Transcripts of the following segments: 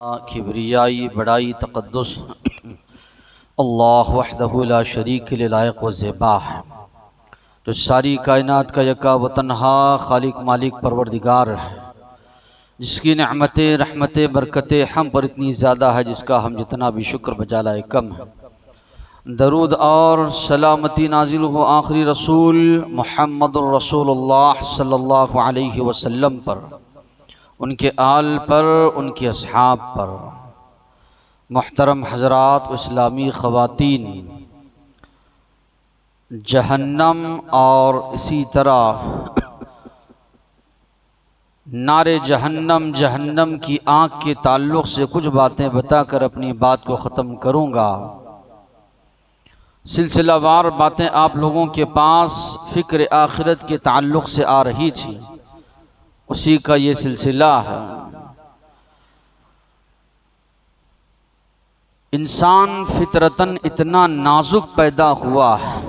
किबरियाई बड़ाई तक़द्दुस अल्लाह वहदहु ला शरीक के लायक व ज़ेबा है, जो सारी कायनात का यका व तन्हा खालिक मालिक परवरदिगार है, जिसकी नेमतें रहमतें बरकतें हम पर इतनी ज़्यादा है जिसका हम जितना भी शुक्र बजा लाए कम है। दरूद और सलामती नाजिल हो आखिरी रसूल मुहम्मदुर रसूलुल्लाह सल्लल्लाहु अलैहि वसल्लम पर, उनके आल पर, उनके अस्हाब पर। मुहतरम हज़रात, इस्लामी ख़वातीन, जहन्नम और इसी तरह नारे जहन्नम, जहन्नम की आग के ताल्लुक़ से कुछ बातें बताकर अपनी बात को ख़त्म करूँगा। सिलसिलावार बातें आप लोगों के पास फ़िक्र आखिरत के ताल्लुक़ से आ रही थी, उसी का ये सिलसिला है। इंसान फितरतन इतना नाजुक पैदा हुआ है,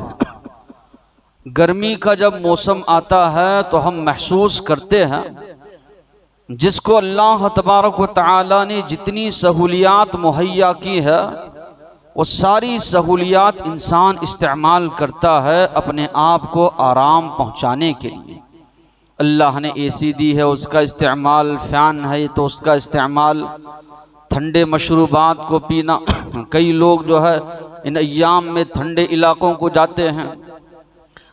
गर्मी का जब मौसम आता है तो हम महसूस करते हैं जिसको अल्लाह तबारक व तआला ने जितनी सहूलियात मुहैया की है वो सारी सहूलियात इंसान इस्तेमाल करता है अपने आप को आराम पहुंचाने के लिए। अल्लाह ने एसी दी है, उसका इस्तेमाल, फ़ैन है तो उसका इस्तेमाल, ठंडे मशरूबात को पीना। कई लोग जो है इन अय्याम में ठंडे इलाकों को जाते हैं,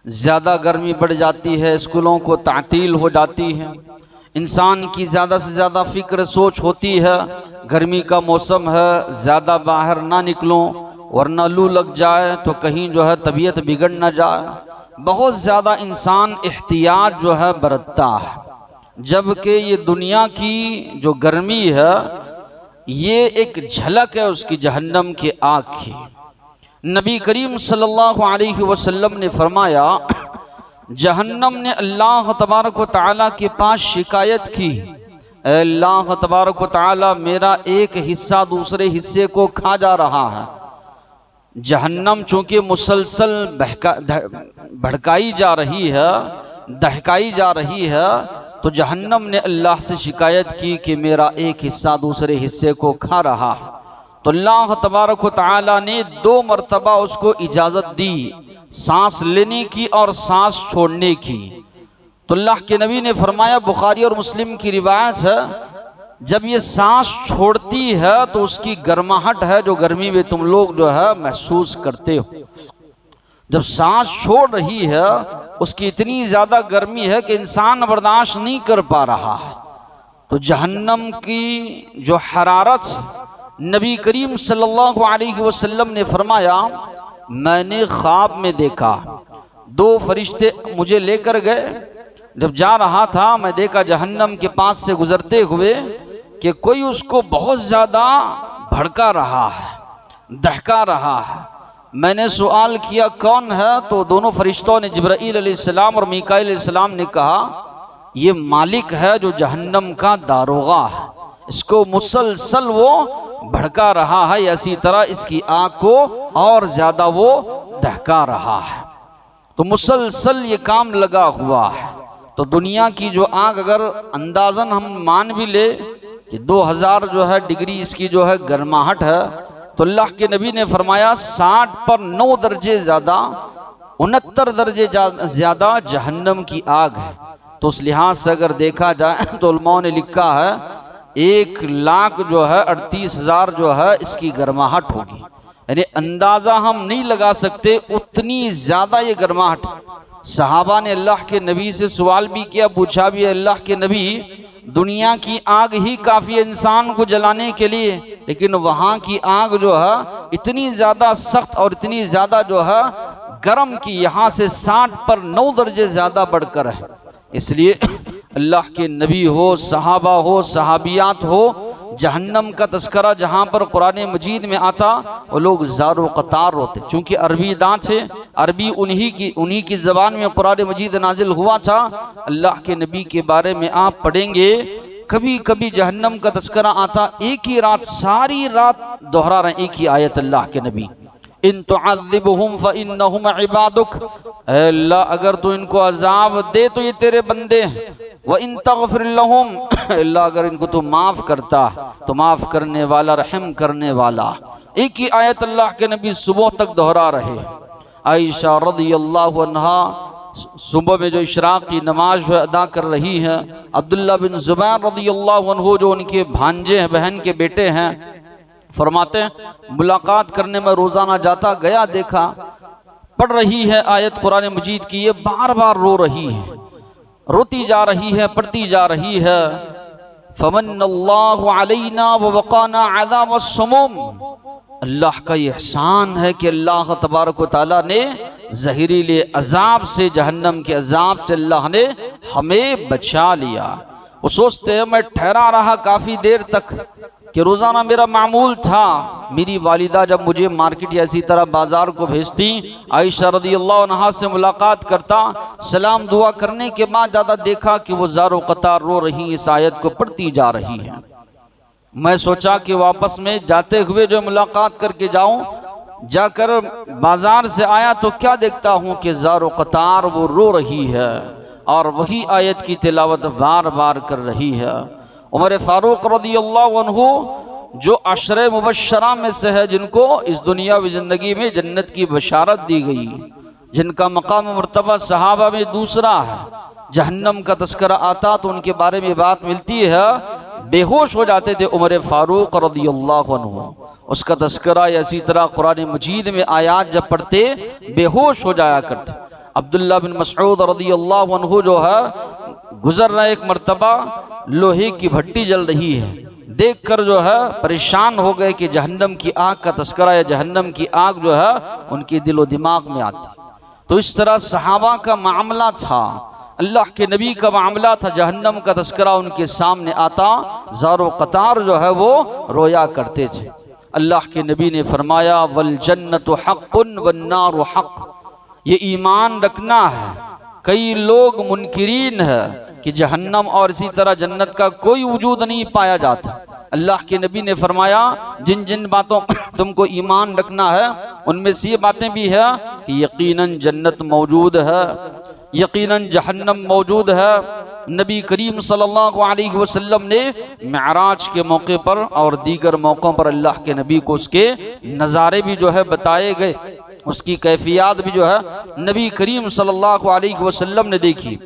ज़्यादा गर्मी बढ़ जाती है, स्कूलों को तातील हो जाती है, इंसान की ज़्यादा से ज़्यादा फ़िक्र सोच होती है गर्मी का मौसम है, ज़्यादा बाहर ना निकलो वरना लू लग जाए तो कहीं जो है तबीयत बिगड़ ना जाए। बहुत ज़्यादा इंसान एहतियात जो है बरतता है, जबकि ये दुनिया की जो गर्मी है ये एक झलक है उसकी जहन्नम की आग की। नबी करीम सल्लल्लाहु अलैहि वसल्लम ने फरमाया, जहन्नम ने अल्लाह तबारक व तआला के पास शिकायत की, अल्लाह तबारक व तआला मेरा एक हिस्सा दूसरे हिस्से को खा जा रहा है। जहन्नम चूँकि मुसलसल भड़काई जा रही है, दहकाई जा रही है, तो जहन्नम ने अल्लाह से शिकायत की कि मेरा एक हिस्सा दूसरे हिस्से को खा रहा है। तो अल्लाह तबारक व तआला ने 2 मरतबा उसको इजाज़त दी, सांस लेने की और सांस छोड़ने की। तो अल्लाह के नबी ने फरमाया, बुखारी और मुस्लिम की रिवायत है, जब ये सांस छोड़ती है तो उसकी गर्माहट है जो गर्मी में तुम लोग जो है महसूस करते हो, जब सांस छोड़ रही है उसकी इतनी ज़्यादा गर्मी है कि इंसान बर्दाश्त नहीं कर पा रहा है। तो जहन्नम की जो हरारत, नबी करीम सल्लल्लाहु अलैहि वसल्लम ने फरमाया, मैंने ख्वाब में देखा 2 फरिश्ते मुझे लेकर गए, जब जा रहा था मैं देखा जहन्नम के पास से गुजरते हुए कि कोई उसको बहुत ज़्यादा भड़का रहा है, दहका रहा है। मैंने सवाल किया कौन है, तो दोनों फरिश्तों ने, जिब्राईल अलैहिस्सलाम और मीकाईल अलैहिस्सलाम ने कहा ये मालिक है जो जहन्नम का दारोगा है, इसको मुसलसल वो भड़का रहा है, इसी तरह इसकी आग को और ज़्यादा वो दहका रहा है। तो मुसलसल ये काम लगा हुआ है। तो दुनिया की जो आग अगर अंदाज़न हम मान भी ले कि 2000 जो है डिग्री इसकी जो है गर्माहट है, तो अल्लाह के नबी ने फरमाया 60 पर 9 दर्जे ज़्यादा, 69 दर्जे ज़्यादा जहन्नम की आग है। तो उस लिहाज से अगर देखा जाए तो उलमाओं ने लिखा है 1 लाख जो है 38,000 जो है इसकी गर्माहट होगी, यानी अंदाज़ा हम नहीं लगा सकते उतनी ज़्यादा ये गर्माहट। सहाबा ने अल्लाह के नबी से सवाल भी किया, पूछा भी, अल्लाह के नबी दुनिया की आग ही काफ़ी है इंसान को जलाने के लिए, लेकिन वहाँ की आग जो है इतनी ज़्यादा सख्त और इतनी ज़्यादा जो है गर्म की यहाँ से 60 पर 9 दर्जे ज़्यादा बढ़कर है। इसलिए अल्लाह के नबी हो, सहाबा हो, सहाबियात हो, जहन्नम का तस्करा जहाँ पर कुरान मजीद में आता वो लोग ज़ारो क़तार होते, चूँकि अरबी दांत है, अरबी उन्हीं की ज़बान में कुरान मजीद नाजिल हुआ था। अल्लाह के नबी के बारे में आप पढ़ेंगे, कभी कभी जहन्नम का तस्करा आता, एक ही रात, सारी रात दोहरा रहे एक ही आयत अल्लाह के नबी, इन तुअज़्ज़िबहुम फ़इन्नहुम इबादुक, अल्लाह अगर तू इनको अजाब दे तो ये तेरे बंदे हैं, व इन तग़फ़िर लहुम, अल्लाह अगर इनको तो माफ़ करता तो माफ़ करने वाला, रहम करने वाला। एक ही आयत अल्लाह के नबी सुबह तक दोहरा रहे। आयशा रज़ियल्लाहु अन्हा सुबह में जो इशराक की नमाज अदा कर रही हैं, अब्दुल्ला बिन ज़ुबैर रज़ियल्लाहु अन्हु जो उनके भांजे हैं, बहन के बेटे हैं, फरमाते हैं मुलाकात करने में रोज़ाना जाता, गया देखा पढ़ रही है आयत कुरान मजीद की, ये बार बार रो रही है, रोती जा रही है, पढ़ती जा रही है। फमन्नल्लाहु अलैना व वक़ाना अज़ाबस्सुमूम, अल्लाह का ये एहसान है कि अल्लाह तबारक व तआला ने ज़हरीले अजाब से, जहन्नम के अजाब से अल्लाह ने हमें बचा लिया। वो सोचते हैं मैं ठहरा रहा काफ़ी देर तक कि रोज़ाना मेरा मामूल था, मेरी वालिदा जब मुझे मार्केट या इसी तरह बाज़ार को भेजती, आयशा रज़ियल्लाहु अन्हा से मुलाकात करता, सलाम दुआ करने के बाद ज़्यादा देखा कि वो ज़ारो क़तार रो रही, इस आयत को पढ़ती जा रही है। मैं सोचा कि वापस में जाते हुए जो मुलाकात करके जाऊं, जाकर बाज़ार से आया तो क्या देखता हूँ कि ज़ारो क़तार वो रो रही है और वही आयत की तिलावत बार बार कर रही है। उमर फ़ारूक रज़ियल्लाहु अन्हु जो अशरे मुबश्शरा में से है, जिनको इस दुनियावी ज़िंदगी में जन्नत की बशारत दी गई, जिनका मकाम मर्तबा सहाबा में दूसरा है, जहन्नम का तस्करा आता तो उनके बारे में बात मिलती है, बेहोश हो जाते थे उमर फ़ारूक रज़ियल्लाहु अन्हु। उसका तस्करा या इसी तरह कुरान मजीद में आयात जब पढ़ते बेहोश हो जाया करते। अब्दुल्ला बिन मसऊद रज़ियल्लाहु अन्हु जो है, गुजर रहा एक मर्तबा लोहे की भट्टी जल रही है, देखकर जो है परेशान हो गए कि जहन्नम की आग का तस्करा या जहन्नम की आग जो है उनके दिलो दिमाग में आती। तो इस तरह सहाबा का मामला था, अल्लाह के नबी का मामला था, जहन्नम का तस्करा उनके सामने आता, ज़ारो क़तार जो है वो रोया करते थे। अल्लाह के नबी ने फरमाया वल जन्नतु हक़्क़ुन वन्नारु हक़्क़, ये ईमान रखना है। कई लोग मुनकिरीन है कि जहन्नम और इसी तरह जन्नत का कोई वजूद नहीं पाया जाता। अल्लाह के नबी ने फरमाया जिन जिन बातों तुमको ईमान रखना है उनमें से ये बातें भी है कि यकीनन जन्नत मौजूद है, यकीनन जहन्नम मौजूद है। नबी करीम सल्लल्लाहु अलैहि वसल्लम ने मेराज के मौके पर और दीगर मौक़ों पर अल्लाह के नबी को उसके नज़ारे भी जो है बताए गए, उसकी कैफियत भी जो है नबी करीम सल्लल्लाहु अलैहि वसल्लम ने देखी।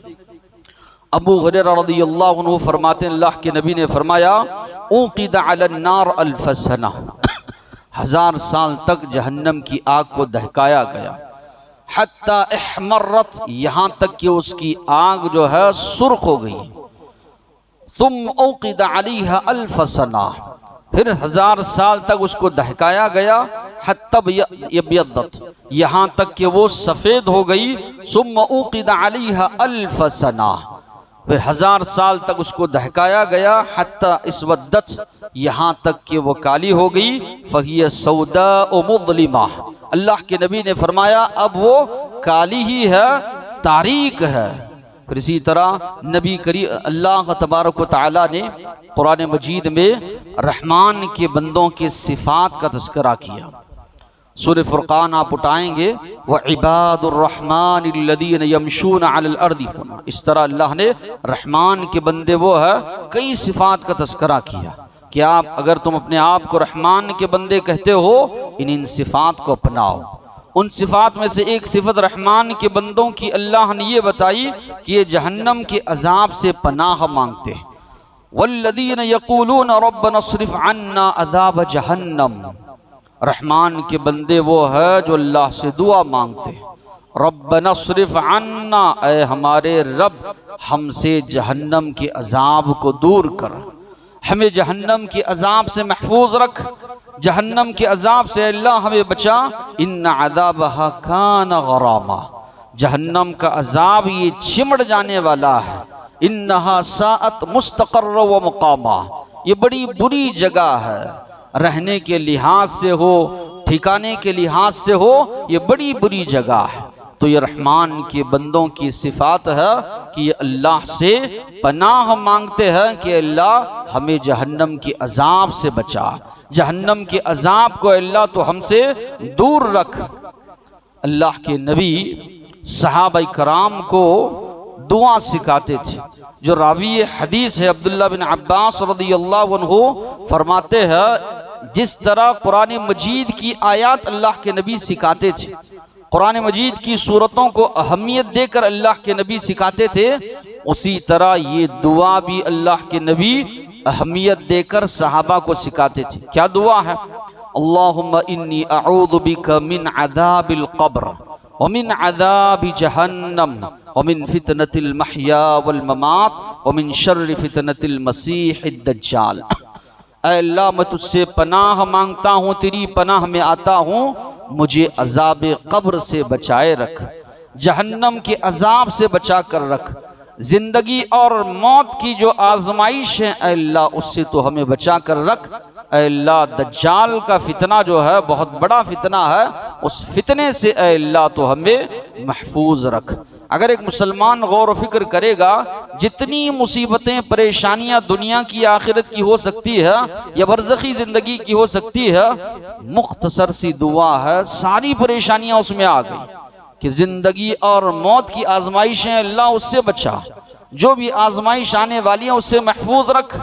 अबू हुरैरा रज़ियल्लाहु अन्हु फरमाते हैं अल्लाह के नबी ने फरमाया उक़िद अलन नार अल्फ सना, 1000 साल तक जहन्नम की आग को दहकाया गया, हत्ता इहमर्रत, यहाँ तक कि उसकी आग जो है सुर्ख हो गई। तुम उक़िद अलैहा अल्फ सना, फिर 1000 साल तक उसको दहकाया गया, हत्ता यब्यद्दत, यहाँ तक कि वो सफ़ेद हो गई। सुम्मा उक़िद अलैहा अल्फ सना, फिर 1000 साल तक उसको दहकाया गया, हत्ता इसवद्दत, यहाँ तक कि वो काली हो गई। फ़हिय सौदा व मुज़लिमा, अल्लाह के नबी ने फरमाया अब वो काली ही है, तारीक है। फिर इसी तरह नबी करी अल्लाह तबारक व तआला ने कुरान मजीद में रहमान के बंदों के सिफ़ात का तज़किरा किया। सूरह फुरक़ान आप उठाएंगे व इबादुर्रहमानिल्लज़ीना यमशूना अलल अर्दी, इस तरह अल्लाह ने रहमान के बंदे वो है कई सिफ़ात का तज़किरा किया कि आप अगर तुम अपने आप को रहमान के बंदे कहते हो इन सिफ़ात को अपनाओ। उन सिफ़ात में से एक सिफ़त रहमान के बंदों की अल्लाह ने ये बताई कि ये जहन्नम के अजाब से पनाह मांगते हैं। वल्लज़ीना यक़ूलूना रब्बना स्रिफ़ अन्ना अज़ाब जहन्नम, रहमान के बंदे वो है जो अल्लाह से दुआ मांगते हैं, रब्बना स्रिफ़ अन्ना, ऐ हमारे रब हमसे जहन्नम के अजाब को दूर कर, हमें जहन्नम के अजाब से महफूज रख, जहन्नम के अजाब से अल्लाह हमें बचा। इन्ना अज़ाबहा कान गरामा, जहन्नम का अजाब ये चिमड़ जाने वाला है। इन्नहा साअत मुस्तक़र्र व मुक़ामा, ये बड़ी बुरी जगह है, रहने के लिहाज से हो, ठिकाने के लिहाज से हो, ये बड़ी बुरी जगह है। तो ये रहमान के बंदों की सिफ़ात है कि ये अल्लाह से पनाह मांगते हैं कि अल्लाह हमें जहन्नम के अजाब से बचा, जहन्नम के अजाब को अल्लाह तो हमसे दूर रख। अल्लाह के नबी सहाबा कराम को दुआ सिखाते थे। जो रावी हदीस है अब्दुल्ला बिन अब्बास रदियल्लाहु अन्हु फरमाते हैं, जिस तरह कुरान मजीद की आयत अल्लाह के नबी सिखाते थे, कुरान मजीद की सूरतों को अहमियत देकर अल्लाह के नबी सिखाते थे, उसी तरह ये दुआ भी अल्लाह के नबी अहमियत देकर सहाबा को सिखाते थे। क्या दुआ है? अल्लाहुम्मा इन्नी अऊज़ु बिका मिन अज़ाबिल क़ब्र व मिन अज़ाबि जहन्नम व मिन फितनतिल महया वल ममात व मिन शर्रि फितनतिल मसीहिद दज्जाल। ऐ अल्लाह, मैं तुझसे पनाह मांगता हूँ, तेरी पनाह में आता हूँ, मुझे अज़ाब क़ब्र से बचाए रख, जहन्नम के अज़ाब से बचा कर रख, जिंदगी और मौत की जो आजमाइश है अल्लाह उससे तो हमें बचा कर रख। अल्लाह दज्जाल का फितना जो है बहुत बड़ा फितना है, उस फितने से अल्लाह तो हमें महफूज रख। अगर एक मुसलमान गौर फिक्र करेगा, जितनी मुसीबतें परेशानियां दुनिया की आखिरत की हो सकती है या बरज़खी जिंदगी की हो सकती है, मुख्तसर सी दुआ है, सारी परेशानियां उसमें आ गई कि जिंदगी और मौत की आजमाइशें अल्लाह उससे बचा, जो भी आजमाइश आने वाली है उससे महफूज रख,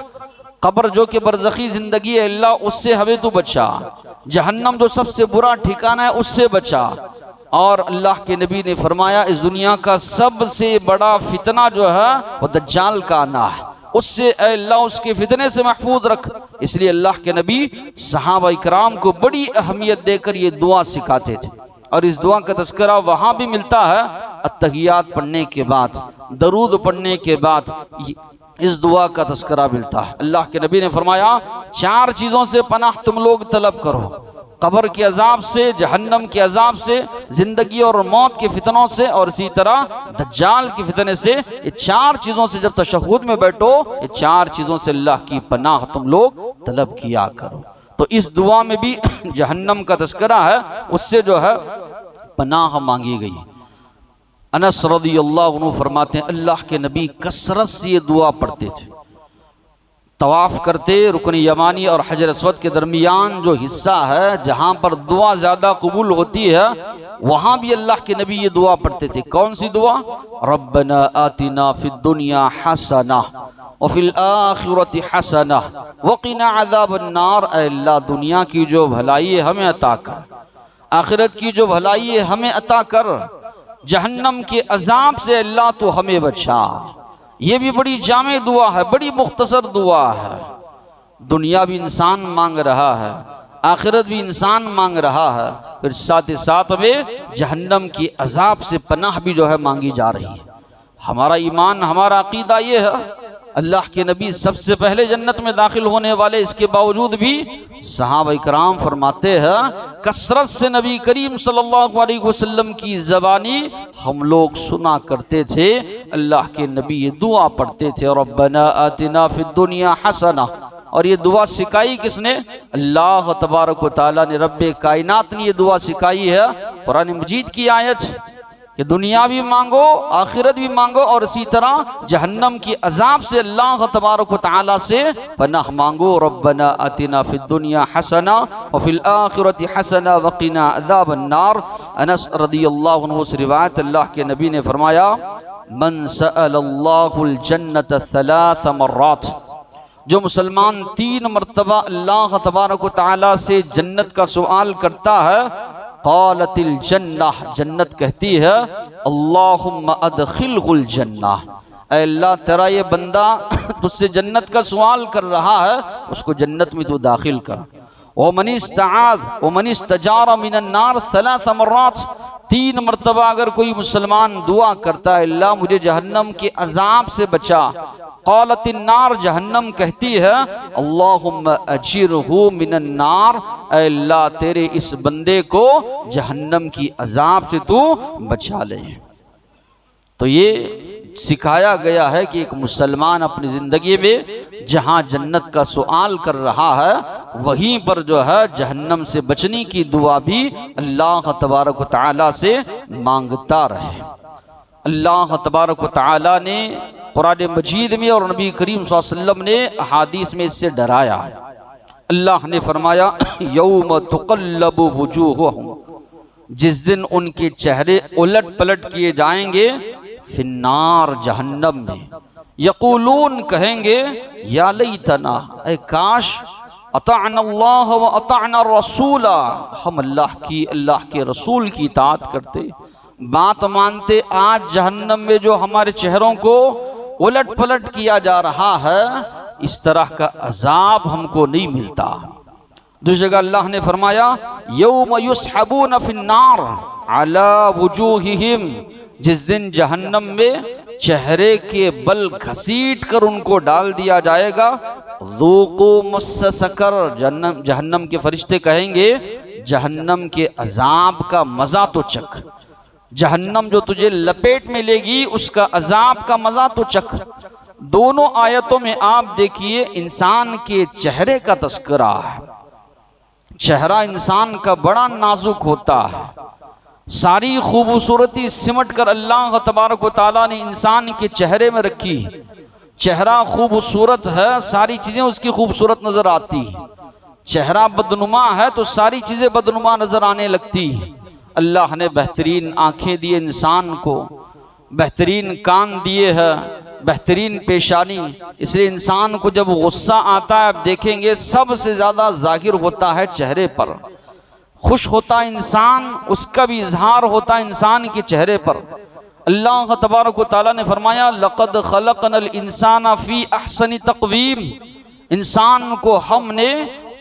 कब्र जो कि बरज़खी जिंदगी है अल्लाह उससे हमें तू बचा, जहन्नम जो सबसे बुरा ठिकाना है उससे बचा। और अल्लाह के नबी ने फरमाया, इस दुनिया का सबसे बड़ा फितना जो है वो दज्जाल का आना है, उससे अल्लाह उसके फितने से महफूज रख। इसलिए अल्लाह के नबी सहाबा इकराम को बड़ी अहमियत देकर ये दुआ सिखाते थे। और इस दुआ का तज़किरा वहाँ भी मिलता है अत्तहियात पढ़ने के बाद, दरूद पढ़ने के बाद इस दुआ का तज़किरा मिलता है। अल्लाह के नबी ने फरमाया, 4 चीज़ों से पनाह तुम लोग तलब करो, कब्र के अजाब से, जहन्नम के अजाब से, जिंदगी और मौत के फितनों से, और इसी तरह दज्जाल के फितने से। ये 4 चीज़ों से जब तशहुद में बैठो, ये 4 चीज़ों से अल्लाह की पनाह तुम लोग तलब किया करो। तो इस दुआ में भी जहन्नम का तज़किरा है, उससे जो है पनाह मांगी गई। अनस रज़ियल्लाहु अन्हु फरमाते हैं, अल्लाह के नबी कसरत से ये दुआ पढ़ते थे। तवाफ़ करते रुकन यमानी और हजर अस्वद के दरमियान जो हिस्सा है जहाँ पर दुआ ज़्यादा कबूल होती है, वहाँ भी अल्लाह के नबी ये दुआ पढ़ते थे। कौन सी दुआ? रब्बना आतिना फिद दुनिया हसना व फिल आखिरति हसना व क़िना अज़ाबन नार। अल्लाह, दुनिया की जो भलाई है हमें अता कर, आखिरत की जो भलाई है हमें अता कर, जहन्नम के अजाब से अल्लाह तो हमें बचा। ये भी बड़ी जामे दुआ है, बड़ी मुख्तसर दुआ है। दुनिया भी इंसान मांग रहा है, आखिरत भी इंसान मांग रहा है, फिर साथ ही साथ में जहन्नम की अजाब से पनाह भी जो है मांगी जा रही है। हमारा ईमान, हमारा अकीदा ये है, अल्लाह के नबी सबसे पहले जन्नत में दाखिल होने वाले, इसके बावजूद भी सहाबा इकराम फरमाते हैं, कसरत से नबी करीम सल्लल्लाहु अलैहि वसल्लम की ज़बानी हम लोग सुना करते थे। अल्लाह के नबी ये दुआ पढ़ते थे, रब्बना आतिना फिद दुनिया हसना। और ये दुआ सिखाई किसने? अल्लाह तबारक व तआला ने, रब्बे कायनात ने ये दुआ सिखाई है। कुरान मजीद की आयत कि दुनिया भी मांगो, आखिरत भी मांगो, और इसी तरह जहन्नम की अजाब से अल्लाह तबारक व तआला से पनाह मांगो। रब्बना आतिना फिद दुनिया हसना व फिल आखिरति हसना व क़िना अज़ाबन नार। अनस रज़ियल्लाहु अन्हु से रिवायत, अल्लाह के नबी ने फरमाया, मन सअलल्लाहुल जन्नत सलास मर्रात, जो मुसलमान 3 मरतबा अल्लाह तबारक व तआला से जन्नत का सवाल करता है, क़ालतिल जन्नह, जन्नत कहती है, अल्लाहुम्मा अदखिलहुल जन्नह, अल्लाह तेरा ये बंदा तुझसे जन्नत का सवाल कर रहा है, उसको जन्नत में तू दाखिल कर। ओ मनिस्तआज़ व मनिस्तजारा मिनन नार सलास मर्रात, 3 मरतबा अगर कोई मुसलमान दुआ करता है, अल्लाह मुझे जहन्नम के अजाब से बचा, क़ालतिन नार, जहन्नम कहती है, अल्लाहुम्मा अजिरहु मिनन नार, अल्लाह तेरे इस बंदे को जहन्नम की अजाब से तू बचा ले। तो ये सिखाया गया है कि एक मुसलमान अपनी ज़िंदगी में जहाँ जन्नत का सवाल कर रहा है, वहीं पर जो है जहन्नम से बचने की दुआ भी अल्लाह तबारक व तआला से मांगता रहे। अल्लाह तबारक व तआला ने कुरान मजीद में और नबी करीम सल्लल्लाहु अलैहि वसल्लम ने अहादीस में इससे डराया। अल्लाह ने फरमाया, यौम तुक़ल्लबु वुजूहुहुम, जिस दिन उनके चेहरे उलट पलट किए जाएंगे, फिन्नार, जहन्नम में। यकूलून, कहेंगे, या लैतना, ऐ काश, अताअना अल्लाह व अताअना रसूला, हम अल्लाह के रसूल की इताअत करते, बात मानते। आज जहन्नम में जो हमारे चेहरों को उलट पलट किया जा रहा है, इस तरह का अजाब हमको नहीं मिलता। दूसरी जगह अल्लाह ने फरमाया, यौम युस्हबून फिन्नार अला वुजूहिहिम, जिस दिन जहन्नम में चेहरे के बल घसीट कर उनको डाल दिया जाएगा। ज़ूक़ू मस्स सकर, जहन्नम के फरिश्ते कहेंगे, जहन्नम के अजाब का मजा तो चख, जहन्नम जो तुझे लपेट में लेगी उसका अजाब का मजा तो चख। दोनों आयतों में आप देखिए इंसान के चेहरे का तस्करा है। चेहरा इंसान का बड़ा नाजुक होता है, सारी खूबसूरती सिमट कर अल्लाह तबारक व तआला ने इंसान के चेहरे में रखी। चेहरा खूबसूरत है, सारी चीजें उसकी खूबसूरत नजर आती। चेहरा बदनुमा है तो सारी चीजें बदनुमा नजर आने लगती। अल्लाह ने बेहतरीन आंखें दिए इंसान को, बेहतरीन कान दिए हैं, बेहतरीन पेशानी, इसलिए इंसान को जब गुस्सा आता है, आप देखेंगे सबसे ज्यादा जाहिर होता है चेहरे पर। खुश होता इंसान, उसका भी इजहार होता इंसान के चेहरे पर। अल्लाह तबारक व तआला ने फरमाया, लक़द खलक़नल इंसाना फी अहसनी तक़वीम, इंसान को हमने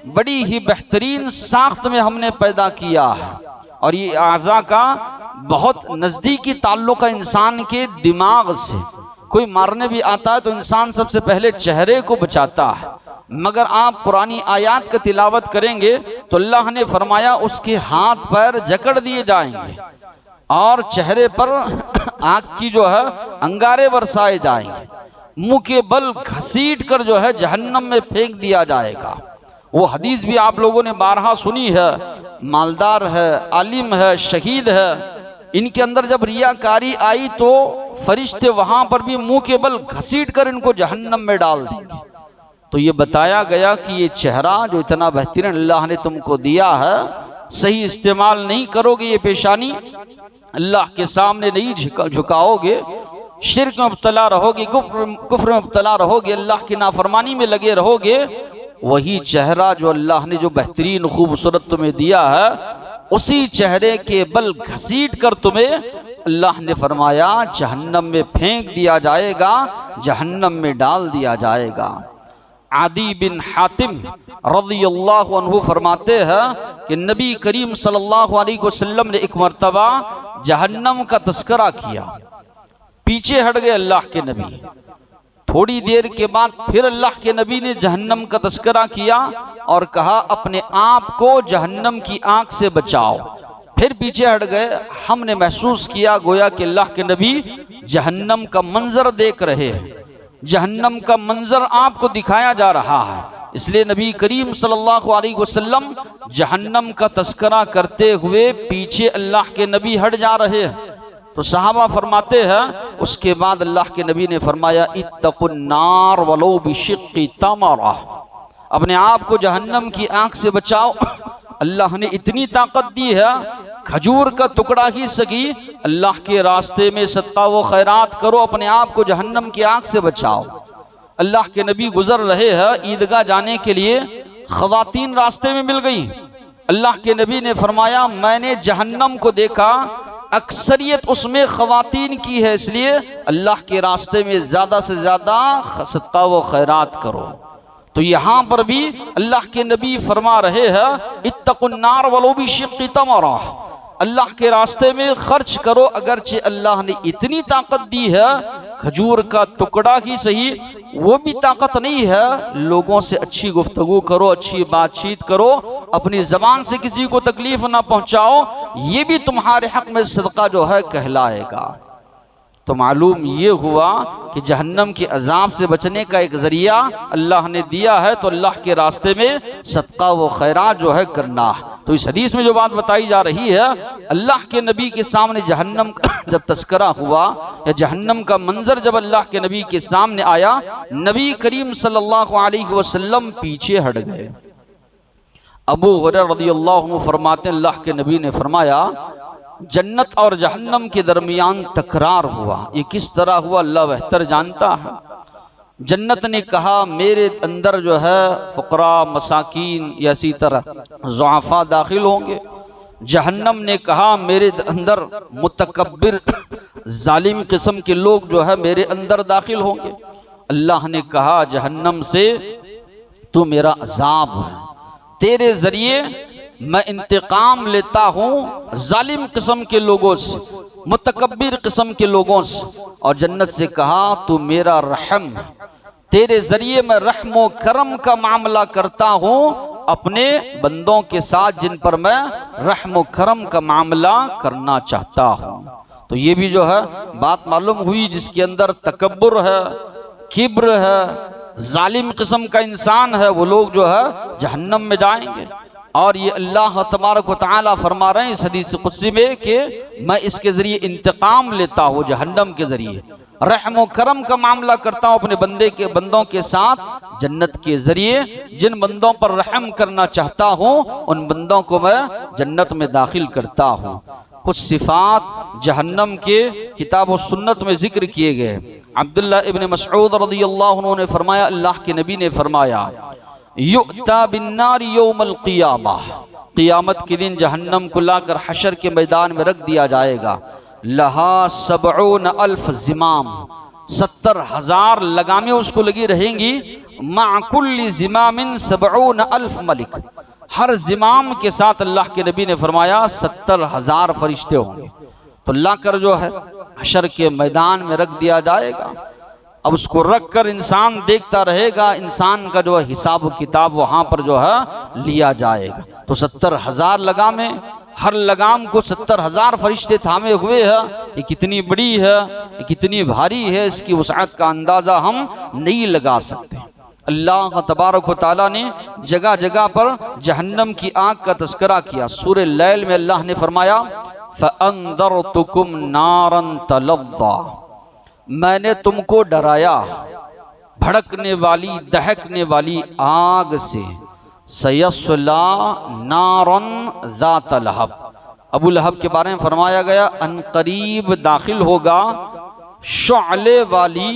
बड़ी ही बेहतरीन साख्त में हमने पैदा किया है। और ये आज़ा का बहुत नज़दीकी ताल्लुक़ है इंसान के दिमाग से। कोई मारने भी आता है तो इंसान सबसे पहले चेहरे को बचाता है, मगर आप पुरानी आयात का तिलावत करेंगे तो अल्लाह ने फरमाया उसके हाथ पैर जकड़ दिए जाएंगे और चेहरे पर आग की जो है अंगारे बरसाए जाएंगे, मुंह के बल घसीट कर जो है जहन्नम में फेंक दिया जाएगा। वो हदीस भी आप लोगों ने बारहा सुनी है। मालदार है, आलिम है, शहीद है, इनके अंदर जब रियाकारी आई तो फरिश्ते वहां पर भी मुंह के बल घसीट कर इनको जहन्नम में डाल देंगे। तो ये बताया गया कि ये चेहरा जो इतना बेहतरीन अल्लाह ने तुमको दिया है, सही इस्तेमाल नहीं करोगे, ये पेशानी अल्लाह के सामने नहीं झुकाओगे, शिर्क में मुब्तला रहोगे, कुफ्र में मुब्तला रहोगे, अल्लाह की नाफरमानी में लगे रहोगे, वही चेहरा जो अल्लाह ने जो बेहतरीन खूबसूरत तुम्हें दिया है, उसी चेहरे के बल घसीट कर तुम्हें अल्लाह ने फरमाया जहन्नम में फेंक दिया जाएगा, जहन्नम में डाल दिया जाएगा। आदी बिन हातिम रज़ियल्लाहु अन्हु फरमाते हैं कि नबी करीम सल्लल्लाहु अलैहि वसल्लम ने एक मर्तबा जहन्नम का तस्करा किया, पीछे हट गए अल्लाह के नबी। थोड़ी देर के बाद फिर अल्लाह के नबी ने जहन्नम का तस्करा किया और कहा अपने आप को जहन्नम की आग से बचाओ। फिर पीछे हट गए। हमने महसूस किया गोया कि अल्लाह के नबी जहन्नम का मंजर देख रहे हैं, जहन्नम का मंजर आपको दिखाया जा रहा है, इसलिए नबी करीम सल्लल्लाहु अलैहि वसल्लम जहन्नम का तस्करा करते हुए पीछे अल्लाह के नबी हट जा रहे हैं। तो सहाबा फरमाते हैं उसके बाद अल्लाह के नबी ने फरमाया इत्तकुन नार वलो बिशिक्की तमरा, अपने आप को जहन्नम की आंख से बचाओ। अल्लाह ने इतनी ताकत दी है, खजूर का टुकड़ा ही सकी अल्लाह के रास्ते में सदका व खैरात करो, अपने आप को जहन्नम की आंख से बचाओ। अल्लाह के नबी गुजर रहे हैं, ईदगाह जाने के लिए खवातीन रास्ते में मिल गई। अल्लाह के नबी ने फरमाया मैंने जहन्नम को देखा, अक्सरियत उसमें खवातीन की है, इसलिए अल्लाह के रास्ते में ज्यादा से ज्यादा सदका व खैरात करो। तो यहाँ पर भी अल्लाह के नबी फरमा रहे हैं इत्तकुन नार वलो बिशिक्की तमरा, अल्लाह के रास्ते में खर्च करो, अगरचे अल्लाह ने इतनी ताकत दी है, खजूर का टुकड़ा ही सही वो भी ताकत नहीं है, लोगों से अच्छी गुफ्तगू करो, अच्छी बातचीत करो, अपनी जबान से किसी को तकलीफ ना पहुंचाओ, ये भी तुम्हारे हक में सदका जो है कहलाएगा। तो मालूम ये हुआ कि जहन्नम के अजाब से बचने का एक जरिया अल्लाह ने दिया है, तो अल्लाह के रास्ते में सदका व खैरात जो है करना। तो इस हदीस में जो बात बताई जा रही है, अल्लाह के नबी के सामने जहन्नम का जब तस्करा हुआ या जहन्नम का मंजर जब अल्लाह के नबी के सामने आया, नबी करीम सल्लल्लाहु अलैहि वसल्लम पीछे हट गए। अबू हुरैरा रज़ियल्लाहु अन्हु फरमाते अल्लाह के नबी ने फरमाया जन्नत और जहन्नम के दरमियान तकरार हुआ। ये किस तरह हुआ अल्लाह बेहतर जानता है। जन्नत ने कहा मेरे अंदर जो है फ़ुक़रा, मसाकीन या इसी तरह ज़ुआफ़ा दाखिल होंगे। जहन्नम ने कहा मेरे अंदर मुतकब्बिर जालिम किस्म के लोग जो है मेरे अंदर दाखिल होंगे। अल्लाह ने कहा जहन्नम से तू मेरा अज़ाब है, तेरे ज़रिए मैं इंतकाम लेता हूँ जालिम किस्म के लोगों से, मुतकब्बिर किस्म के लोगों से। और जन्नत से कहा तू मेरा रहम है, तेरे ज़रिए मैं रहमो करम का मामला करता हूँ अपने बंदों के साथ जिन पर मैं रहमो करम का मामला करना चाहता हूँ। तो ये भी जो है बात मालूम हुई, जिसके अंदर तकब्बुर है, किब्र है, जालिम किस्म का इंसान है, वो लोग जो है जहन्नम में जाएंगे। और ये अल्लाह तबारक व तआला फरमा रहे हैं इस हदीस कुदसी में कि मैं इसके ज़रिए इंतकाम लेता हूँ, जहन्नम के ज़रिए रहम व करम का मामला करता हूँ अपने बंदों के साथ जन्नत के ज़रिए। जिन बंदों पर रहम करना चाहता हूँ उन बंदों को मैं जन्नत में दाखिल करता हूँ। कुछ सिफ़ात जहन्नम के किताब व सुन्नत में ज़िक्र किए गए। अब्दुल्लाह इब्न मसऊद रज़ियल्लाहु अन्हु ने फरमाया, अल्लाह के नबी ने फरमाया, युअता बिन्नार यौमल क़ियामह, क़ियामत के दिन जहन्नम को लाकर हशर के मैदान में रख दिया जाएगा। लहा 70,000 ज़िमाम, 70,000 लगामें उसको लगी रहेंगी। मा कुल्ली ज़िमामिन 70,000 मलिक, हर ज़िमाम के साथ अल्लाह के नबी ने फरमाया 70,000 फरिश्ते होंगे। तो लाकर जो है हशर के मैदान में रख दिया जाएगा। अब उसको रख कर इंसान देखता रहेगा, इंसान का जो है हिसाब किताब वहाँ पर जो है लिया जाएगा। तो 70,000 लगामें, हर लगाम को 70,000 फरिश्ते थामे हुए हैं। ये कितनी बड़ी है, ये कितनी भारी है, इसकी वसाअत का अंदाज़ा हम नहीं लगा सकते। अल्लाह तबारक व तआला ने जगह जगह पर जहन्नम की आग का तस्करा किया। सूरह लैल में अल्लाह ने फरमाया, फ़अंज़रतुकुम नारन तलज़्ज़ा, मैंने तुमको डराया भड़कने वाली दहकने वाली आग से। सयस्ला नारन ज़ात लहब, अबू लहब के बारे में फरमाया गया अनकरीब दाखिल होगा शुअले वाली,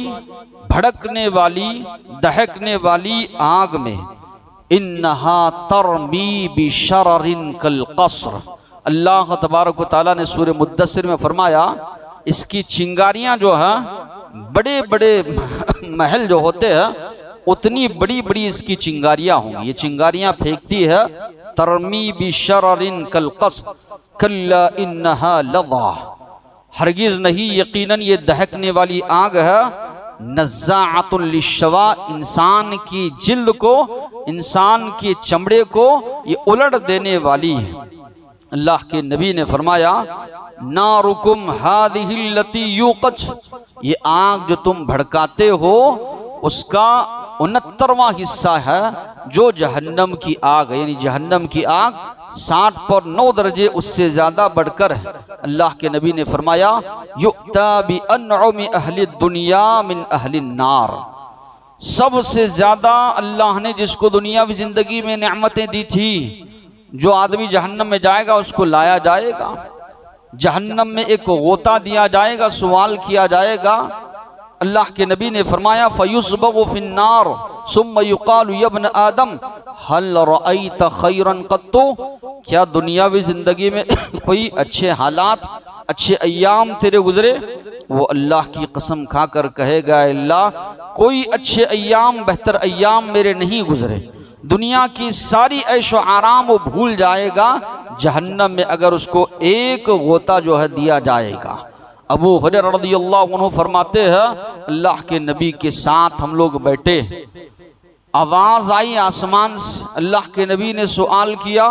भड़कने वाली, दहकने वाली आग में। इन्नहा तरमी बिशररिन कल क़स्र, अल्लाह तबारक व तआला ने सूरह मुद्दस्सिर में फरमाया इसकी चिंगारियां जो है बड़े बड़े महल जो होते हैं उतनी बड़ी बड़ी इसकी चिंगारियां होंगी। ये चिंगारियां फेंकती है। तरमी बिशररिन कल क़स्र कल्ला इन्नहा लज़ा, हरगिज़ नहीं, यकीनन ये दहकने वाली आग है। नज़्ज़ाअतुन लिश्शवा, इंसान की जिल्द को, इंसान के चमड़े को ये उलट देने वाली है। अल्लाह के नबी ने फरमाया, नारुकुम हादिहिल्लती यूक़द, ये आग जो तुम भड़काते हो उसका 69वां हिस्सा है जो जहन्नम की आग है। यानी जहन्नम की आग 60 पर 9 दर्जे उससे ज़्यादा बढ़कर है। अल्लाह के नबी ने फरमाया, युक्ता बि अनउमि अहली दुनिया मिन अहली नार, सबसे ज़्यादा अल्लाह ने जिसको दुनियावी ज़िंदगी में नेमतें दी थी, जो आदमी जहन्नम में जाएगा उसको लाया जाएगा, जहन्नम में एक गोता दिया जाएगा, सवाल किया जाएगा। अल्लाह के नबी ने फरमाया, फ़युस्बगु फिन्नार सुम्मा युक़ालु या इब्न आदम हल रअयत खैरन क़त्तु, क्या दुनियावी ज़िंदगी में कोई अच्छे हालात, अच्छे अय्याम तेरे गुजरे? वो अल्लाह की कसम खाकर कहेगा, अल्लाह कोई अच्छे अय्याम, बेहतर अय्याम मेरे नहीं गुजरे। दुनिया की सारी ऐशो आराम वो भूल जाएगा, जहन्नम में अगर उसको एक गोता जो है दिया जाएगा। अबू हुरैरा रज़ियल्लाहु अन्हु फरमाते हैं, अल्लाह के नबी के साथ हम लोग बैठे, आवाज़ आई आसमान से। अल्लाह के नबी ने सवाल किया,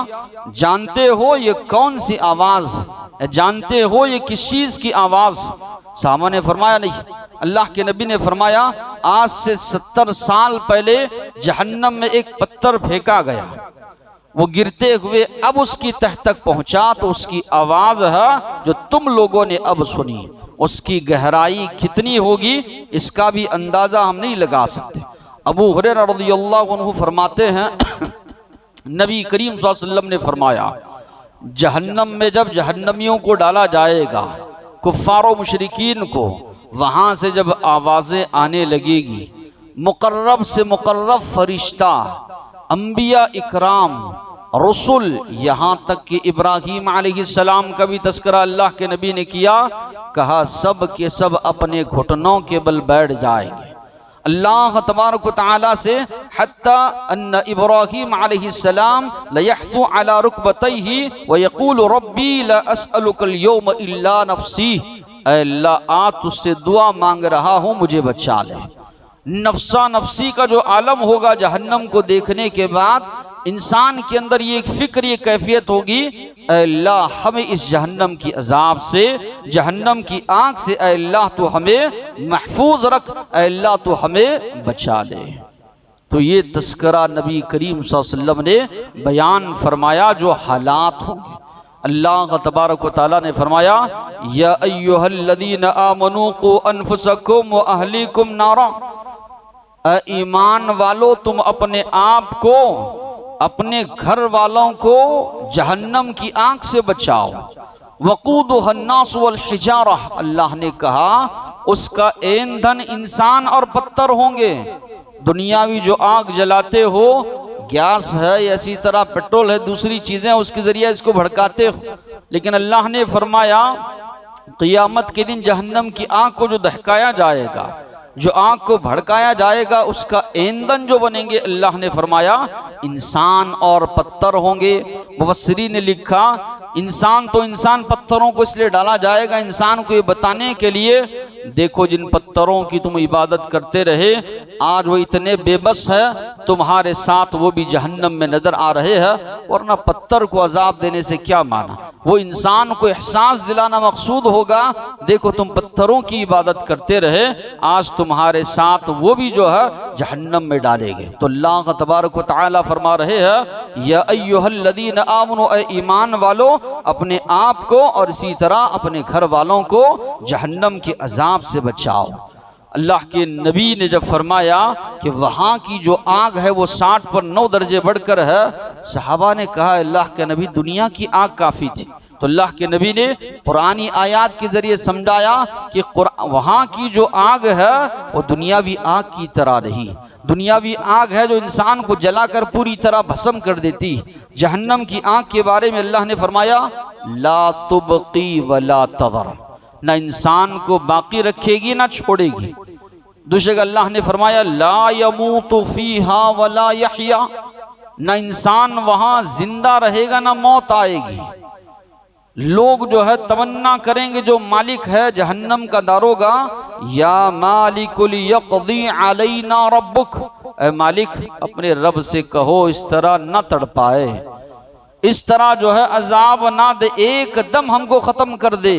जानते हो ये कौन सी आवाज़ है, जानते हो ये किस चीज़ की आवाज़? साहबा ने फरमाया नहीं। अल्लाह के नबी ने फरमाया, आज से 70 साल पहले जहन्नम में एक पत्थर फेंका गया, वो गिरते हुए अब उसकी तह तक पहुंचा, तो उसकी आवाज़ है जो तुम लोगों ने अब सुनी। उसकी गहराई कितनी होगी इसका भी अंदाज़ा हम नहीं लगा सकते। अबू हुरैरा रज़ियल्लाहु अन्हु फरमाते हैं, नबी करीम सल्लल्लाहु अलैहि वसल्लम ने फरमाया, जहन्नम में जब जहन्नमियों को डाला जाएगा, कुफ्फारो मुशरिकीन को, वहाँ से जब आवाज़ें आने लगेगी, मुकर्रब से मुकर्रब फरिश्ता, अंबिया इकराम, रसूल, यहाँ तक कि इब्राहीम अलैहिस्सलाम का भी तस्करा अल्लाह के नबी ने किया, कहा सब के सब अपने घुटनों के बल बैठ जाएंगे अल्लाह तबारक व तआला से, हत्ता अन्न इब्राहीम अलैहिस्सलाम लयहसु अला रुकबतैहि व यक़ूलु रब्बी ला अस्अलुकल यौम इल्ला नफ्सी, ऐ अल्लाह आज तुझसे दुआ मांग रहा हूँ मुझे बचा ले। नफ्सा नफ्सी का जो आलम होगा जहन्नम को देखने के बाद, इंसान के अंदर ये एक फिक्र, ये कैफियत होगी, अल्लाह हमें इस जहन्नम की अजाब से, जहन्नम की आग से अल्लाह तो हमें महफूज रख, अल्लाह तो हमें बचा ले। तो ये तस्करा नबी करीम सल्लल्लाहु अलैहि वसल्लम ने बयान फरमाया जो हालात होंगे। अल्लाह तबारक व तआला ने फरमाया, या अय्युहल्लज़ीना आमनू क़ू अनफुसकुम व अहलीकुम नारा, ईमान वालो तुम अपने आप को, अपने घर वालों को जहन्नम की आग से बचाओ। वक़ूदुहन्नास वल हिजारा, अल्लाह ने कहा उसका ईंधन इंसान और पत्थर होंगे। दुनियावी जो आग जलाते हो, गैस है, इसी तरह पेट्रोल है, दूसरी चीजें, उसके जरिए इसको भड़काते हो, लेकिन अल्लाह ने फरमाया क़ियामत के दिन जहन्नम की आग को जो दहकाया जाएगा, जो आग को भड़काया जाएगा, उसका ईंधन जो बनेंगे, अल्लाह ने फरमाया इंसान और पत्थर होंगे। मुफस्सिरीन ने लिखा इंसान तो इंसान, पत्थरों को इसलिए डाला जाएगा इंसान को ये बताने के लिए, देखो जिन पत्थरों की तुम इबादत करते रहे, आज वो इतने बेबस है, तुम्हारे साथ वो भी जहन्नम में नजर आ रहे हैं, वरना पत्थर को अजाब देने से क्या माना। वो इंसान को एहसास दिलाना मकसूद होगा, देखो तुम पत्थरों की इबादत करते रहे, आज तुम्हारे साथ वो भी जो है जहन्नम में डालेंगे। तो अल्लाह तबारक व तआला फरमा रहे हैं, या अय्युहल्लज़ीना आमनू, ऐ ईमान वालो अपने आप को और इसी तरह अपने घर वालों को जहन्नम के अजाब से बचाओ। अल्लाह के नबी ने जब फरमाया कि वहाँ की जो आग है वो 60 पर 9 दर्जे बढ़कर है, सहाबा ने कहा अल्लाह के नबी दुनिया की आग काफ़ी थी। तो अल्लाह के नबी ने पुरानी आयत के ज़रिए समझाया कि वहाँ की जो आग है वो दुनियावी आग की तरह नहीं, दुनियावी आग है जो इंसान को जलाकर पूरी तरह भस्म कर देती। जहन्नम की आग के बारे में अल्लाह ने फरमाया ला तुबकी वला तज़र, ना इंसान को बाकी रखेगी ना छोड़ेगी। दूसरे का अल्लाह ने फरमाया ला यमूतु फीहा वला यहया, ना इंसान वहां जिंदा रहेगा ना मौत आएगी। लोग जो है तमन्ना करेंगे, जो मालिक है जहन्नम का दारोगा, या मालिकुल यक़दी अलैना रब्बुक, ऐ मालिक अपने रब से कहो इस तरह न तड़पाए, इस तरह जो है अजाब ना दे, एकदम हमको खत्म कर दे,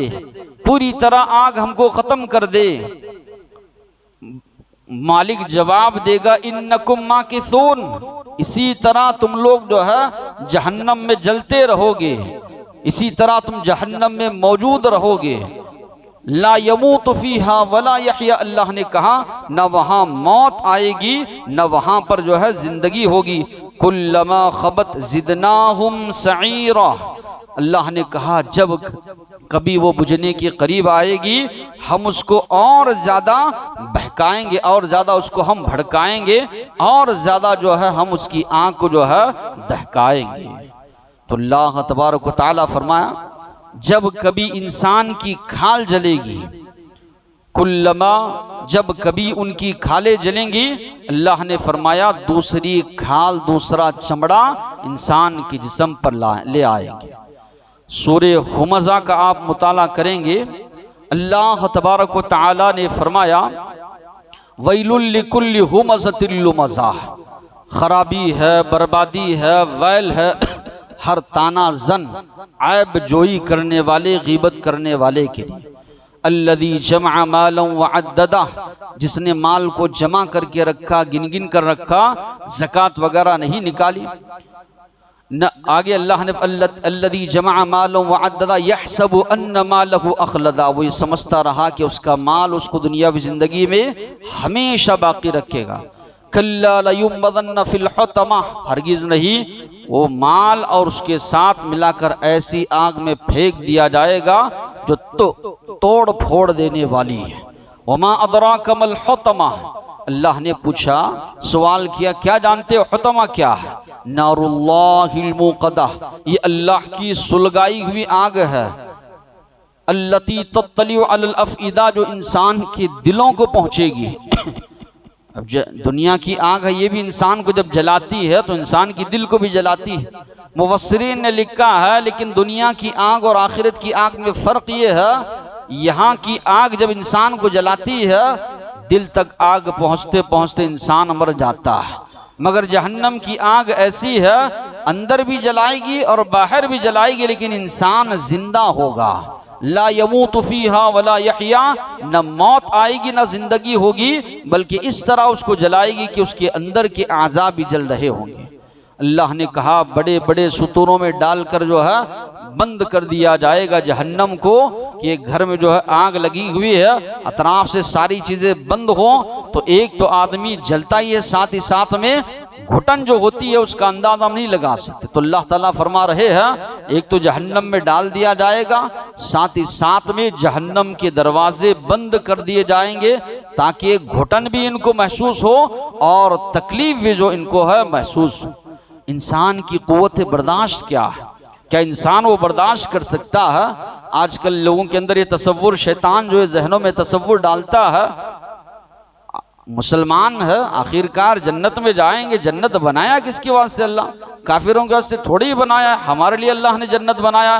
पूरी तरह आग हमको खत्म कर दे। मालिक जवाब देगा इन्नकुम माकिसून, इसी तरह तुम लोग जो है जहन्नम में जलते रहोगे, इसी तरह तुम जहन्नम में मौजूद रहोगे। ला यमूतु फीहा वला यहया, अल्लाह ने कहा न वहाँ मौत आएगी न वहाँ पर जो है जिंदगी होगी। कुल्लमा खबत जिदनाहुम सईरा, अल्लाह ने कहा जब कभी वो बुझने के करीब आएगी हम उसको और ज़्यादा बहकाएंगे, और ज़्यादा उसको हम भड़काएंगे, और ज़्यादा जो है हम उसकी आँख को जो है दहकाएंगे। तो अल्लाह तबारक व तआला फरमाया जब कभी इंसान की खाल जलेगी, कुल्लमा जब कभी उनकी खालें जलेंगी, अल्लाह ने फरमाया दूसरी खाल दूसरा चमड़ा इंसान के जिस्म पर ले आएंगे। सूरे हुमज़ा का आप मुताला करेंगे, अल्लाह तबारक व तआला ने फरमाया वैलुल लिकुल्लि हुमज़तिल लुमज़ा, खराबी है, बर्बादी है, वैल है हर ताना जन ऐब जोई करने वाले, गीबत करने वाले के लिए। अल्लज़ी जमअ मालन व अद्ददा, जिसने माल को जमा करके रखा, गिन गिन कर रखा, ज़कात वगैरह नहीं निकाली। न आगे अल्लाह ने अल्लज़ी जमअ मालन व अद्ददा यहसबु अन्ना मालहु अखलदा, वो ये समझता रहा कि उसका माल उसको दुनियावी ज़िंदगी में हमेशा बाकी रखेगा। कल्ला लयुंबज़न्न फिल हुतमा, हरगिज़ नहीं वो माल और उसके साथ मिलाकर ऐसी आग में फेंक दिया जाएगा जो तोड़ फोड़ देने वाली है। वमा अदराका मल हुतमा, अल्लाह ने पूछा, सवाल किया, क्या जानते हो हुतमा क्या है? नारुल्लाहिल मुक़दा, ये अल्लाह की सुलगाई हुई आग है। अल्लती तत्तलिउ अलल अफ़इदा, जो इंसान के दिलों को पहुंचेगी। अब दुनिया की आग है, ये भी इंसान को जब जलाती है तो इंसान की दिल को भी जलाती है। मुफस्सिरीन ने लिखा है, लेकिन दुनिया की आग और आखिरत की आग में फ़र्क ये है, यहाँ की आग जब इंसान को जलाती है दिल तक आग पहुँचते पहुँचते इंसान मर जाता है। मगर जहन्नम की आग ऐसी है, अंदर भी जलाएगी और बाहर भी जलाएगी, लेकिन इंसान जिंदा होगा। ला यमूतु फीहा वला यहया, न मौत आएगी न जिंदगी होगी, बल्कि इस तरह उसको जलाएगी कि उसके अंदर के आज़ा भी जल रहे होंगे। अल्लाह ने कहा बड़े बड़े सुतूरों में डालकर जो है बंद कर दिया जाएगा जहन्नम को, कि एक घर में जो है आग लगी हुई है, अतराफ से सारी चीजें बंद हो तो एक तो आदमी जलता ही है, साथ ही साथ में घुटन जो होती है उसका अंदाजा हम नहीं लगा सकते। तो अल्लाह ताला फरमा रहे हैं, एक तो जहन्नम में डाल दिया जाएगा, साथ ही साथ में जहन्नम के दरवाजे बंद कर दिए जाएंगे ताकि एक घुटन भी इनको महसूस हो और तकलीफ भी जो इनको है महसूस हो। इंसान की क़ुव्वत बर्दाश्त क्या है? क्या इंसान वो बर्दाश्त कर सकता है? आजकल लोगों के अंदर ये तसव्वुर, शैतान जो है जहनों में तसव्वुर डालता है, मुसलमान है आखिरकार जन्नत में जाएंगे। जन्नत बनाया किसके वास्ते? अल्लाह। काफिरों के वास्ते थोड़ी ही बनाया, हमारे लिए अल्लाह ने जन्नत बनाया।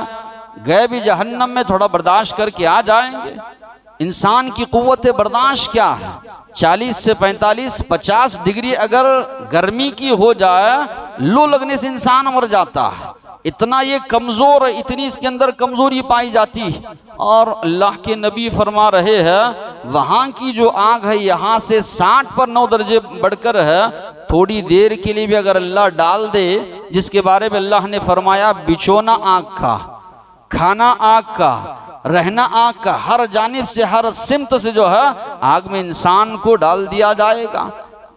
गए भी जहन्नम में थोड़ा बर्दाश्त करके आ जाएंगे। इंसान की क़ुव्वत बर्दाश्त क्या है? 40 से 45 50 डिग्री अगर गर्मी की हो जाए, लू लगने से इंसान मर जाता है। इतना ये कमज़ोर है, इतनी इसके अंदर कमज़ोरी पाई जाती है। और अल्लाह के नबी फरमा रहे हैं, वहाँ की जो आग है यहाँ से 60 पर 9 दर्जे बढ़कर है। थोड़ी देर के लिए भी अगर अल्लाह डाल दे, जिसके बारे में अल्लाह ने फरमाया बिछोना आग का, खाना आग का, रहना आग का, हर जानिब से हर सिमत से जो है आग में इंसान को डाल दिया जाएगा।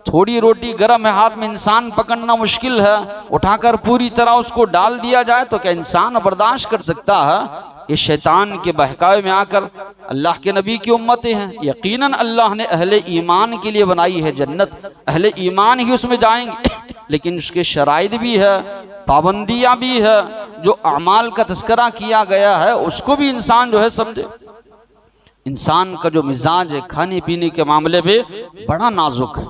थोड़ी रोटी गर्म है, हाथ में इंसान पकड़ना मुश्किल है, उठाकर पूरी तरह उसको डाल दिया जाए तो क्या इंसान बर्दाश्त कर सकता है? ये शैतान के बहकावे में आकर अल्लाह के नबी की उम्मतें हैं। यकीनन अल्लाह ने अहले ईमान के लिए बनाई है जन्नत, अहले ईमान ही उसमें जाएंगे, लेकिन उसके शराइत भी है, पाबंदियाँ भी है। जो अमाल का तस्करा किया गया है उसको भी इंसान जो है समझे। इंसान का जो मिजाज है खाने पीने के मामले में बड़ा नाजुक है।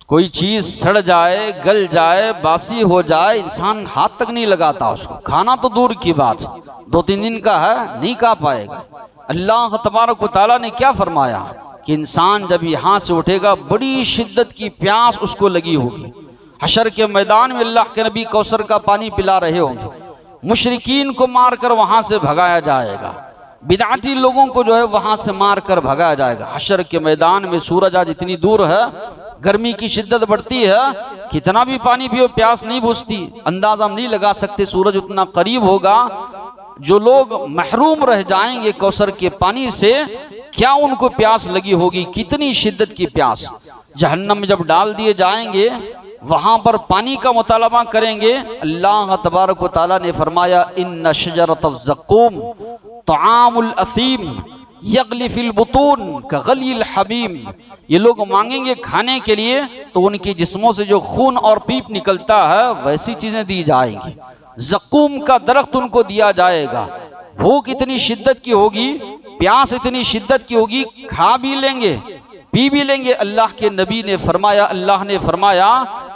कोई चीज सड़ जाए, गल जाए, बासी हो जाए, इंसान हाथ तक नहीं लगाता उसको। खाना तो दूर की बात, 2-3 दिन का है, नहीं खा पाएगा। अल्लाह तबारक व तआला ने क्या फरमाया कि इंसान जब यहाँ से उठेगा बड़ी शिद्दत की प्यास उसको लगी होगी। हशर के मैदान में अल्लाह के नबी कौसर का पानी पिला रहे होंगे। मुशरिकीन को मारकर वहाँ से भगाया जाएगा, बिदअती लोगों को जो है वहाँ से मारकर भगाया जाएगा। हशर के मैदान में सूरज आज इतनी दूर है, गर्मी की शिद्दत बढ़ती है, कितना भी पानी पियो प्यास नहीं बुझती। अंदाजा हम नहीं लगा सकते, सूरज उतना करीब होगा। जो लोग महरूम रह जाएंगे कौसर के पानी से, क्या उनको प्यास लगी होगी, कितनी शिद्दत की प्यास। जहन्नम में जब डाल दिए जाएंगे, वहां पर पानी का मुतालबा करेंगे। अल्लाह तबारक व तआला ने फरमाया, इन्न शजरतज़ ज़क़ूम तआमुल असीम यगली फिल बुतून कगलिल हमीम। ये लोग मांगेंगे खाने के लिए तो उनके जिस्मों से जो खून और पीप निकलता है वैसी चीजें दी जाएंगी। ज़क़ूम का दरख्त उनको दिया जाएगा। भूख इतनी शिद्दत की होगी, प्यास इतनी शिद्दत की होगी, खा भी लेंगे पी भी लेंगे। अल्लाह के नबी ने फरमाया, अल्लाह ने फरमाया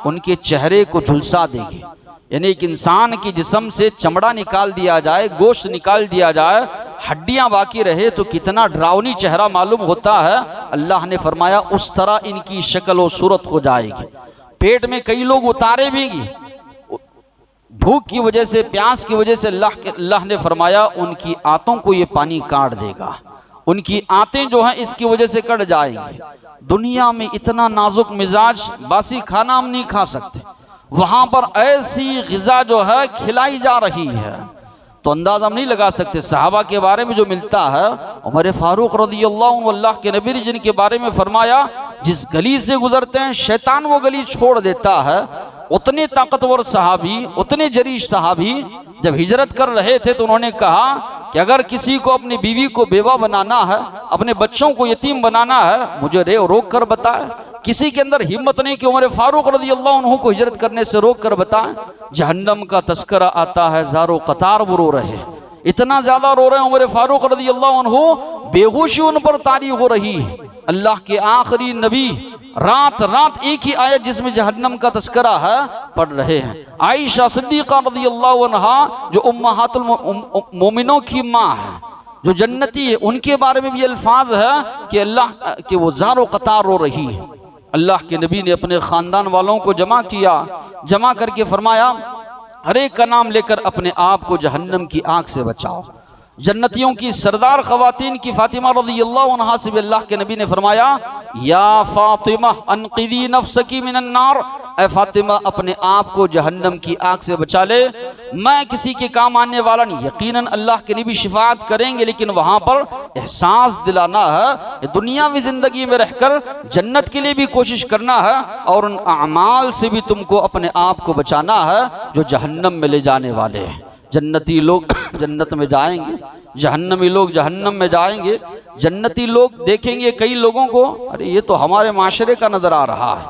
उनके चेहरे को झुलसा देंगे। यानी एक इंसान की जिस्म से चमड़ा निकाल दिया जाए, गोश्त निकाल दिया जाए, हड्डियां बाकी रहे तो कितना डरावनी चेहरा मालूम होता है। अल्लाह ने फरमाया उस तरह इनकी शक्ल और सूरत हो जाएगी। पेट में कई लोग उतारे भी, भूख की वजह से, प्यास की वजह से। अल्लाह ने फरमाया उनकी आंतों को ये पानी काट देगा, उनकी आंतें जो हैं इसकी वजह से कट जाएंगी। दुनिया में इतना नाजुक मिजाज, बासी खाना हम नहीं खा सकते, वहां पर ऐसी ग़िज़ा जो है खिलाई जा रही है तो अंदाज़ा हम नहीं लगा सकते। सहाबा के बारे में जो मिलता है, उमर फारूक रज़ियल्लाहु अन्हु, अल्लाह के नबी जिनके बारे में फरमाया जिस गली से गुजरते हैं शैतान वो गली छोड़ देता है। उतने ताकतवर सहाबी, उतने जरीश सहाबी जब हिजरत कर रहे थे तो उन्होंने कहा कि अगर किसी को अपनी बीवी को बेवा बनाना है, अपने बच्चों को यतीम बनाना है, मुझे रोक कर बताए। किसी के अंदर हिम्मत नहीं कि उमर फारूक रज़ियल्लाहु अन्हु को हिजरत करने से रोक कर बताएं। जहन्नम का तस्करा आता है, ज़ारो कतार वो रो रहे, इतना ज्यादा रो रहे हैं उमर फारूक रज़ियल्लाहु अन्हु, बेहोशी उन पर तारी हो रही है। अल्लाह के आखिरी नबी रात रात एक ही आयत जिसमें जहन्नम का तस्करा है पढ़ रहे हैं। आयशा सिद्दीक़ा रज़ियल्लाहु अन्हा जो उम्महातुल मोमिनों की माँ है, जो जन्नती है, उनके बारे में भी अल्फाज है कि अल्लाह के वो ज़ारो कतार रो रही है। अल्लाह के नबी ने अपने ख़ानदान वालों को जमा किया, जमा करके फरमाया हर एक का नाम लेकर अपने आप को जहन्नम की आग से बचाओ। जन्नतियों की सरदार ख़वातीन की फ़ातिमा रज़ियल्लाहु अन्हा से भी अल्लाह के नबी ने फरमाया या फ़ातिमा अनक़िदी नफ़्सकी मिनन नार, ए फ़ातिमा अपने आप को जहन्नम की आग से बचा ले, मैं किसी के काम आने वाला नहीं। यकीनन अल्लाह के नबी शिफात करेंगे, लेकिन वहाँ पर एहसास दिलाना है, दुनियावी ज़िंदगी में रहकर जन्नत के लिए भी कोशिश करना है और उन अमाल से भी तुमको अपने आप को बचाना है जो जहन्नम में ले जाने वाले हैं। जन्नती लोग जन्नत में जाएंगे, जहन्नमी लोग जहन्नम में जाएंगे। जन्नती लोग देखेंगे कई लोगों को, अरे ये तो हमारे माशरे का नज़र आ रहा है,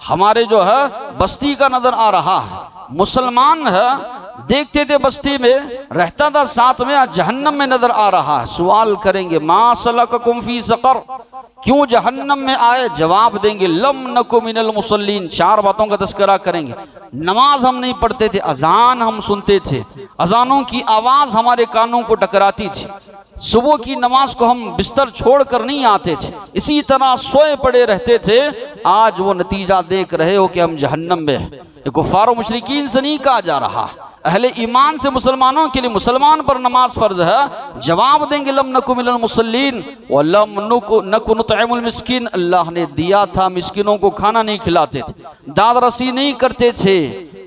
हमारे जो है बस्ती का नज़र आ रहा है, मुसलमान है, देखते थे बस्ती में, रहता था साथ में, आज जहन्नम में नज़र आ रहा है। सवाल करेंगे मा सलककुम फी सक़र, क्यों जहन्नम में आए? जवाब देंगे लम नकु मिनल मुसल्लीन। चार बातों का तस्करा करेंगे। नमाज हम नहीं पढ़ते थे, अजान हम सुनते थे, अजानों की आवाज़ हमारे कानों को टकराती थी, सुबह की नमाज को हम बिस्तर छोड़कर नहीं आते थे, इसी तरह सोए पड़े रहते थे। आज वो नतीजा देख रहे हो कि हम जहन्नम में हैं। ये कुफ्फार व मुशरिकीन से नहीं कहा जा रहा, अहले ईमान से मुसलमानों के लिए, मुसलमान पर नमाज फर्ज है। जवाब देंगे लम नकु मिनल मुसल्लीन व लम नकु नुतइमुल मिस्कीन, अल्लाह ने दिया था, मिस्किनों को खाना नहीं खिलाते थे, दाद रसी नहीं करते थे।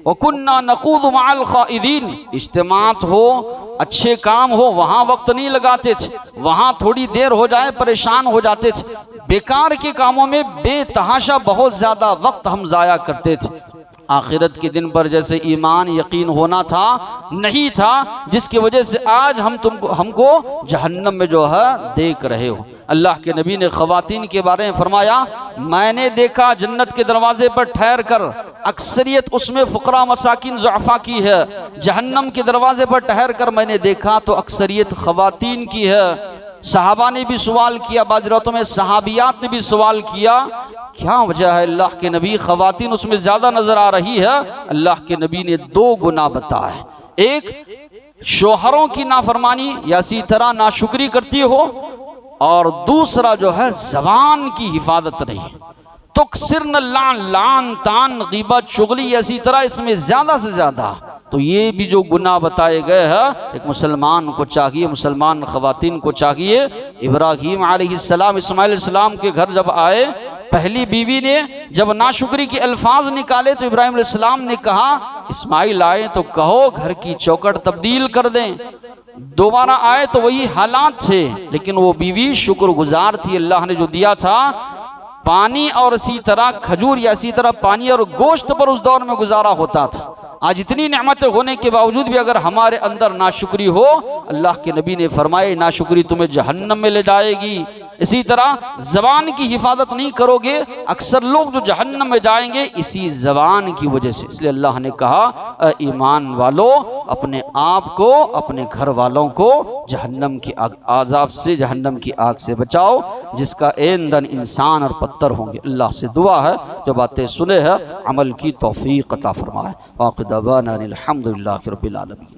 व कुन्ना नक़ूदु मअल ख़ाइदीन, इज्तिमात हो, अच्छे काम हो, वहाँ वक्त नहीं लगाते थे, वहाँ थोड़ी देर हो जाए परेशान हो जाते थे। बेकार के कामों में बेतहाशा बहुत ज़्यादा वक्त हम ज़ाया करते थे। आखिरत के दिन पर जैसे ईमान यकीन होना था नहीं था, जिसकी वजह से आज हमको जहन्नम में जो है देख रहे हो। अल्लाह के नबी ने ख़वातीन के बारे में फरमाया मैंने देखा जन्नत के दरवाजे पर ठहर कर, अक्सरियत उसमें फ़ुक़रा मसाकिन ज़ुअफ़ा की है। जहन्नम के दरवाजे पर ठहर कर मैंने देखा तो अक्सरियत ख़वातीन की है। सहाबा ने भी सवाल किया, बाज़ रातों में सहाबियात ने भी सवाल किया क्या वजह है अल्लाह के नबी, ख़वातीन उसमें ज़्यादा नज़र आ रही है? अल्लाह के नबी ने दो गुनाह बताए, एक शोहरों की नाफरमानी या इसी तरह नाशुक्री करती हो, और दूसरा जो है ज़बान की हिफाजत नहीं, तो सिर्न लान तान ग़ीबत चुगली इसी तरह इसमें ज़्यादा से ज़्यादा। तो ये भी जो गुनाह बताए गए हैं, एक मुसलमान को चाहिए, मुसलमान ख़वातीन को चाहिए। इब्राहीम अलैहिस्सलाम इस्माइल अलैहिस्सलाम के घर जब आए, पहली बीवी ने जब नाशुक्री के अल्फाज निकाले तो इब्राहीम अलैहिस्सलाम ने कहा इस्माइल आए तो कहो घर की चौखट तब्दील कर दें। दोबारा आए तो वही हालात थे, लेकिन वो बीवी शुक्रगुजार थी, अल्लाह ने जो दिया था पानी और इसी तरह खजूर या इसी तरह पानी और गोश्त पर उस दौर में गुजारा होता था। आज इतनी नेमतें होने के बावजूद भी अगर हमारे अंदर नाशुक्री हो, अल्लाह के नबी ने फरमाए नाशुक्री तुम्हें जहन्नम में ले जाएगी। इसी तरह ज़बान की हिफाजत नहीं करोगे, अक्सर लोग जो जहन्नम में जाएंगे इसी ज़बान की वजह से। इसलिए अल्लाह ने कहा ईमान वालों अपने आप को, अपने घर वालों को जहन्नम की आज़ाब से, जहन्नम की आग से बचाओ, जिसका ईंधन इंसान और पत्थर होंगे। अल्लाह से दुआ है जो बातें सुने हैं अमल की तौफीक अता फरमाए। वाक़िद दवाना अनिल हम्दुलिल्लाहि रब्बिल आलमीन।